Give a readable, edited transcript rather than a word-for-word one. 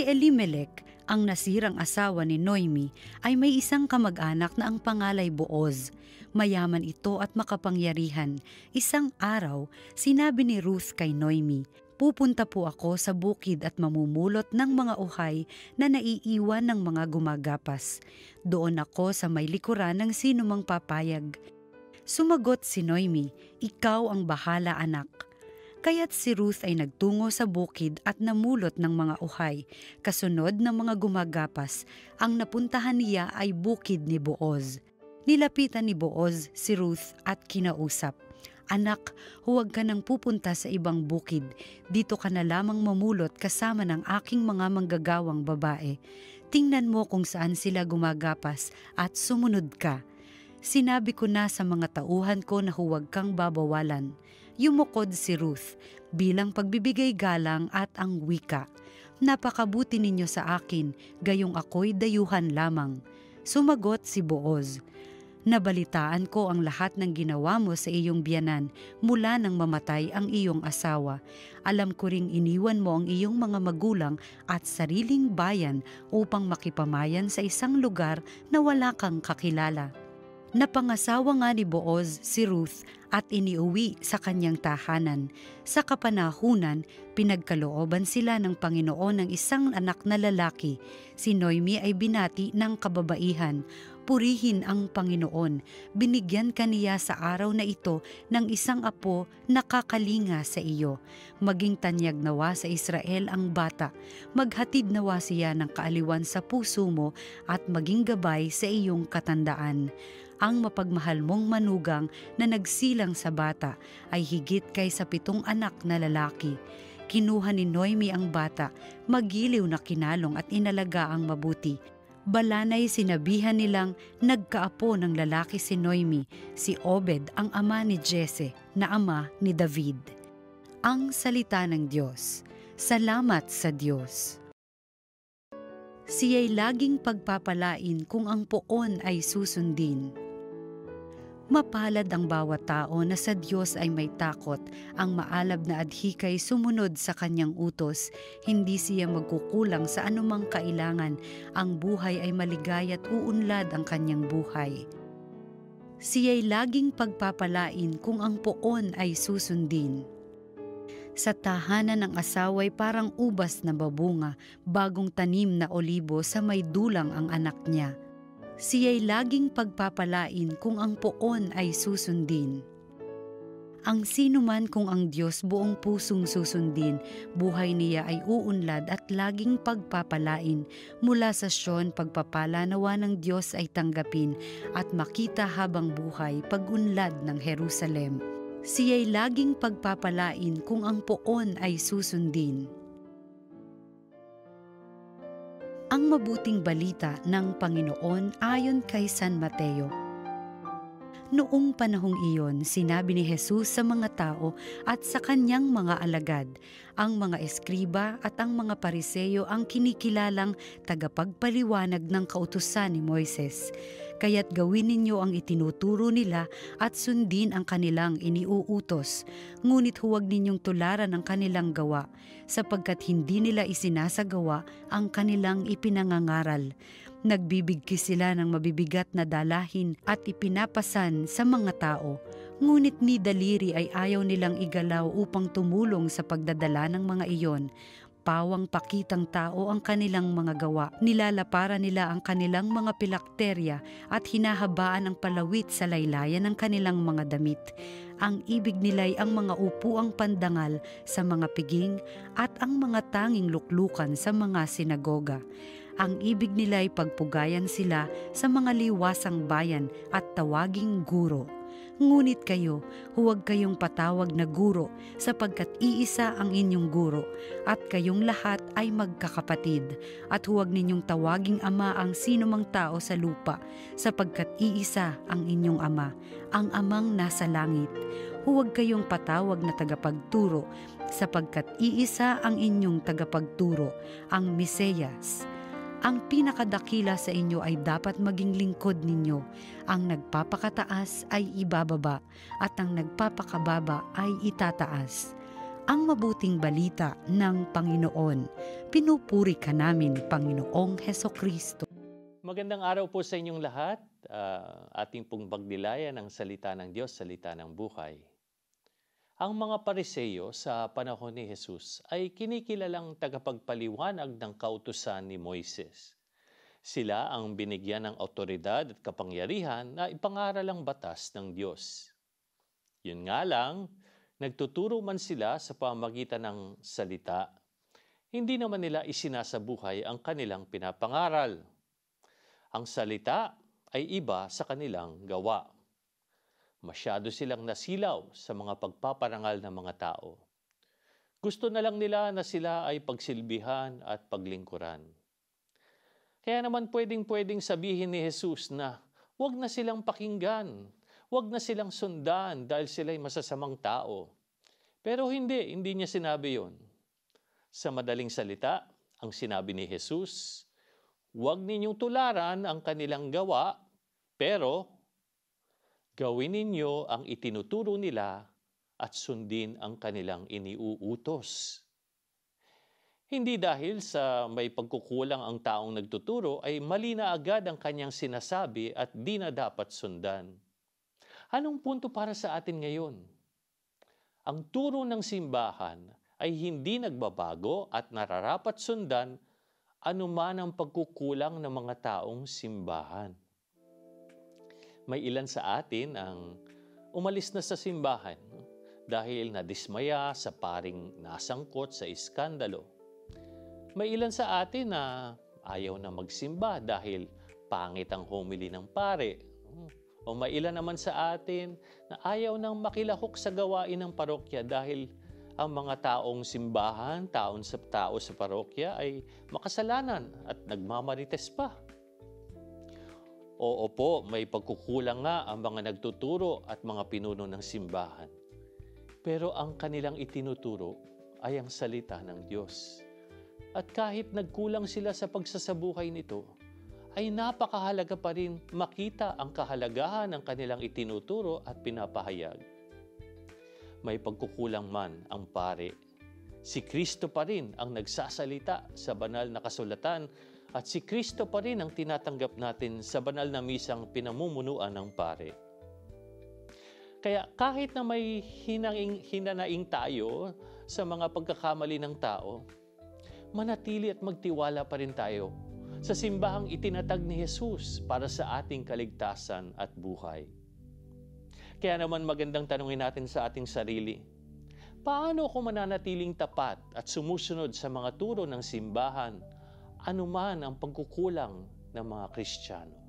Elimelech, ang nasirang asawa ni Noemi, ay may isang kamag-anak na ang pangalay Booz. Mayaman ito at makapangyarihan. Isang araw, sinabi ni Ruth kay Noemi, "Pupunta po ako sa bukid at mamumulot ng mga uhay na naiiwan ng mga gumagapas. Doon ako sa may likuran ng sinumang papayag." Sumagot si Noemi, "Ikaw ang bahala, anak." Kaya't si Ruth ay nagtungo sa bukid at namulot ng mga uhay. Kasunod ng mga gumagapas, ang napuntahan niya ay bukid ni Booz. Nilapitan ni Booz si Ruth at kinausap, "Anak, huwag ka nang pupunta sa ibang bukid. Dito ka na lamang mamulot kasama ng aking mga manggagawang babae. Tingnan mo kung saan sila gumagapas at sumunod ka. Sinabi ko na sa mga tauhan ko na huwag kang babawalan." Yumukod si Ruth bilang pagbibigay galang at ang wika, "Napakabuti ninyo sa akin, gayong ako'y dayuhan lamang." Sumagot si Booz, "Nabalitaan ko ang lahat ng ginawa mo sa iyong biyanan mula nang mamatay ang iyong asawa. Alam ko ring iniwan mo ang iyong mga magulang at sariling bayan upang makipamayan sa isang lugar na wala kang kakilala." Napangasawa nga ni Booz si Ruth at iniuwi sa kanyang tahanan. Sa kapanahunan, pinagkalooban sila ng Panginoon ng isang anak na lalaki. Si Noemi ay binati ng kababaihan, "Purihin ang Panginoon, binigyan ka niya sa araw na ito ng isang apo na kakalinga sa iyo. Maging tanyag nawa sa Israel ang bata, maghatid nawa siya ng kaaliwan sa puso mo at maging gabay sa iyong katandaan. Ang mapagmahal mong manugang na nagsilang sa bata ay higit kaysa 7 anak na lalaki." Kinuha ni Noemi ang bata, magiliw na kinalong at inalaga ang mabuti. Balanay sinabihan nilang nagkaapo ng lalaki si Noemi, si Obed ang ama ni Jesse na ama ni David. Ang salita ng Diyos. Salamat sa Diyos. Siya'y laging pagpapalain kung ang poon ay susundin. Mapalad ang bawat tao na sa Diyos ay may takot, ang maalab na adhikay sumunod sa kanyang utos, hindi siya magkukulang sa anumang kailangan, ang buhay ay maligaya at uunlad ang kanyang buhay. Siya'y laging pagpapalain kung ang poon ay susundin. Sa tahanan ng asawa'y parang ubas na babunga, bagong tanim na olibo sa may dulang ang anak niya. Siya'y laging pagpapalain kung ang poon ay susundin. Ang sinuman kung ang Diyos buong pusong susundin, buhay niya ay uunlad at laging pagpapalain. Mula sa Sion, pagpapala nawa ng Diyos ay tanggapin at makita habang buhay pag-unlad ng Jerusalem. Siya'y laging pagpapalain kung ang poon ay susundin. Ang mabuting balita ng Panginoon ayon kay San Mateo. Noong panahong iyon, sinabi ni Jesus sa mga tao at sa kanyang mga alagad, ang mga eskriba at ang mga pariseyo ang kinikilalang tagapagpaliwanag ng kautusan ni Moises. Kaya't gawin ninyo ang itinuturo nila at sundin ang kanilang iniuutos. Ngunit huwag ninyong tularan ang kanilang gawa, sapagkat hindi nila isinasagawa ang kanilang ipinangangaral. Nagbibigkis sila ng mabibigat na dalahin at ipinapasan sa mga tao. Ngunit ni daliri ay ayaw nilang igalaw upang tumulong sa pagdadala ng mga iyon. Pawang pakitang tao ang kanilang mga gawa. Nilalaparan nila ang kanilang mga pilakterya at hinahabaan ang palawit sa laylayan ng kanilang mga damit. Ang ibig nila'y ang mga upuang pandangal sa mga piging at ang mga tanging luklukan sa mga sinagoga. Ang ibig nila'y pagpugayan sila sa mga liwasang bayan at tawaging guro. Ngunit kayo, huwag kayong patawag na guro, sapagkat iisa ang inyong guro, at kayong lahat ay magkakapatid. At huwag ninyong tawaging ama ang sinumang tao sa lupa, sapagkat iisa ang inyong ama, ang amang nasa langit. Huwag kayong patawag na tagapagturo, sapagkat iisa ang inyong tagapagturo, ang Mesiyas. Ang pinakadakila sa inyo ay dapat maging lingkod ninyo. Ang nagpapakataas ay ibababa, at ang nagpapakababa ay itataas. ang mabuting balita ng Panginoon. Pinupuri ka namin, Panginoong Hesukristo. Magandang araw po sa inyong lahat. Ating pong pagnilayan ang salita ng Diyos, salita ng buhay. Ang mga Pariseyo sa panahon ni Jesus ay kinikilalang tagapagpaliwanag ng kautusan ni Moises. Sila ang binigyan ng awtoridad at kapangyarihan na ipangaral ang batas ng Diyos. Yun nga lang, nagtuturo man sila sa pamagitan ng salita. Hindi naman nila isinasabuhay ang kanilang pinapangaral. Ang salita ay iba sa kanilang gawa. Masyado silang nasilaw sa mga pagpaparangal ng mga tao. Gusto na lang nila na sila ay pagsilbihan at paglingkuran. Kaya naman pwedeng sabihin ni Jesus na huwag na silang pakinggan, huwag na silang sundan dahil sila'y masasamang tao. Pero hindi niya sinabi yon. Sa madaling salita, ang sinabi ni Jesus, huwag ninyong tularan ang kanilang gawa, pero gawin ninyo ang itinuturo nila at sundin ang kanilang iniuutos. Hindi dahil sa may pagkukulang ang taong nagtuturo ay mali na agad ang kanyang sinasabi at di na dapat sundan. Anong punto para sa atin ngayon? Ang turo ng simbahan ay hindi nagbabago at nararapat sundan anuman ang pagkukulang ng mga taong simbahan. May ilan sa atin ang umalis na sa simbahan dahil nadismaya sa paring nasangkot sa iskandalo. May ilan sa atin na ayaw na magsimba dahil pangit ang homily ng pare. O may ilan naman sa atin na ayaw nang makilahok sa gawain ng parokya dahil ang mga taong simbahan, tao sa parokya ay makasalanan at nagmamarites pa. Oo po, may pagkukulang nga ang mga nagtuturo at mga pinuno ng simbahan. Pero ang kanilang itinuturo ay ang salita ng Diyos. At kahit nagkulang sila sa pagsasabuhay nito, ay napakahalaga pa rin makita ang kahalagahan ng kanilang itinuturo at pinapahayag. May pagkukulang man ang pare, si Kristo pa rin ang nagsasalita sa banal na kasulatan at si Kristo pa rin ang tinatanggap natin sa banal na misang pinamumunuan ng pare. Kaya kahit na may hinanaing tayo sa mga pagkakamali ng tao, manatili at magtiwala pa rin tayo sa simbahang itinatag ni Jesus para sa ating kaligtasan at buhay. Kaya naman magandang tanungin natin sa ating sarili, paano ako mananatiling tapat at sumusunod sa mga turo ng simbahan anuman ang pagkukulang ng mga Kristiyano?